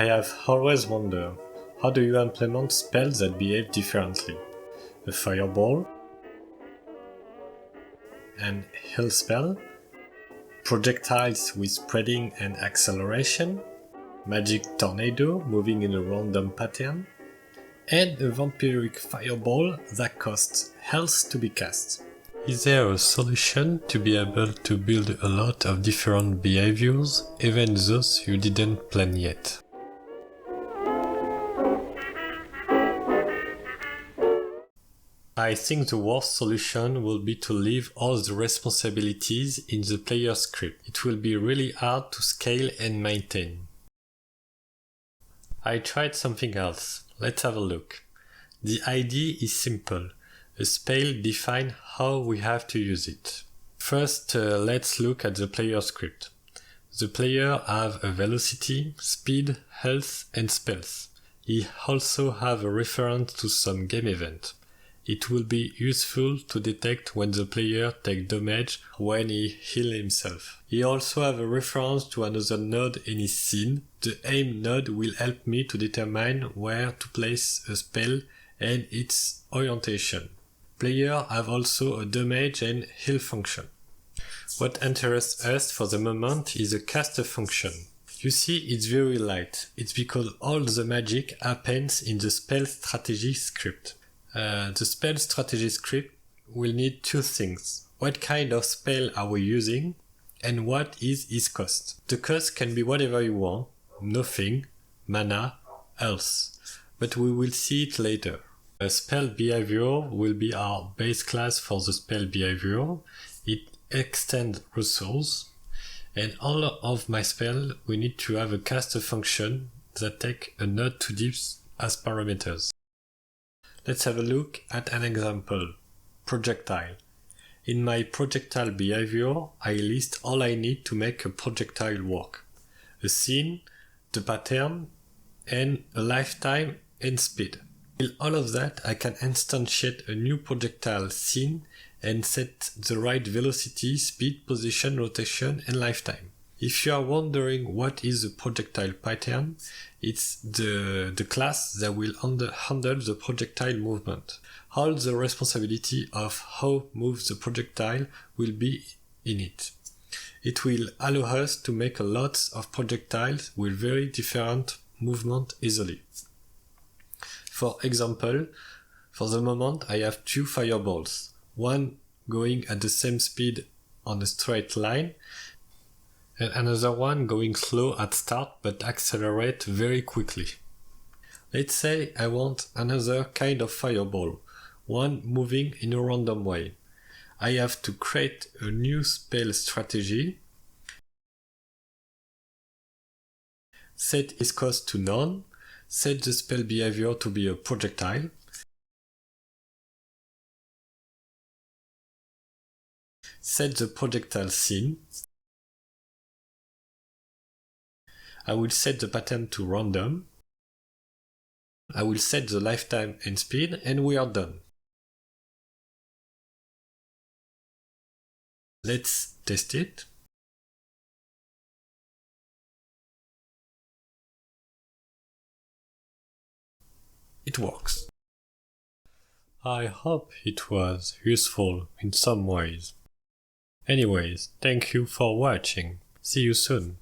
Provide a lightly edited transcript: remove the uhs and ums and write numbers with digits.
I have always wondered, how do you implement spells that behave differently? A fireball, an heal spell, projectiles with spreading and acceleration, magic tornado moving in a random pattern, and a vampiric fireball that costs health to be cast. Is there a solution to be able to build a lot of different behaviors, even those you didn't plan yet? I think the worst solution will be to leave all the responsibilities in the player script. It will be really hard to scale and maintain. I tried something else. Let's have a look. The idea is simple. A spell defines how we have to use it. First, let's look at the player script. The player have a velocity, speed, health, and spells. He also have a reference to some game event. It will be useful to detect when the player takes damage when he heals himself. He also have a reference to another node in his scene. The aim node will help me to determine where to place a spell and its orientation. Players have also a damage and heal function. What interests us for the moment is the caster function. You see, it's very light. It's because all the magic happens in the spell strategy script. The spell strategy script will need two things. What kind of spell are we using and what is its cost? The cost can be whatever you want, nothing, mana, else, but we will see it later. A spell behavior will be our base class for the spell behavior. It extends resource, and all of my spell we need to have a caster function that take a node to dips as parameters. Let's have a look at an example. Projectile. In my projectile behavior, I list all I need to make a projectile work. A scene, the pattern, and a lifetime and speed. With all of that, I can instantiate a new projectile scene and set the right velocity, speed, position, rotation, and lifetime. If you are wondering what is a projectile pattern, it's the class that will handle the projectile movement. All the responsibility of how moves the projectile will be in it. It will allow us to make a lot of projectiles with very different movement easily. For example, for the moment I have two fireballs, one going at the same speed on a straight line, and another one going slow at start but accelerate very quickly. Let's say I want another kind of fireball, one moving in a random way. I have to create a new spell strategy, set its cost to none, set the spell behavior to be a projectile, set the projectile scene. I will set the pattern to random. I will set the lifetime and speed, and we are done. Let's test it. It works. I hope it was useful in some ways. Anyways, thank you for watching. See you soon.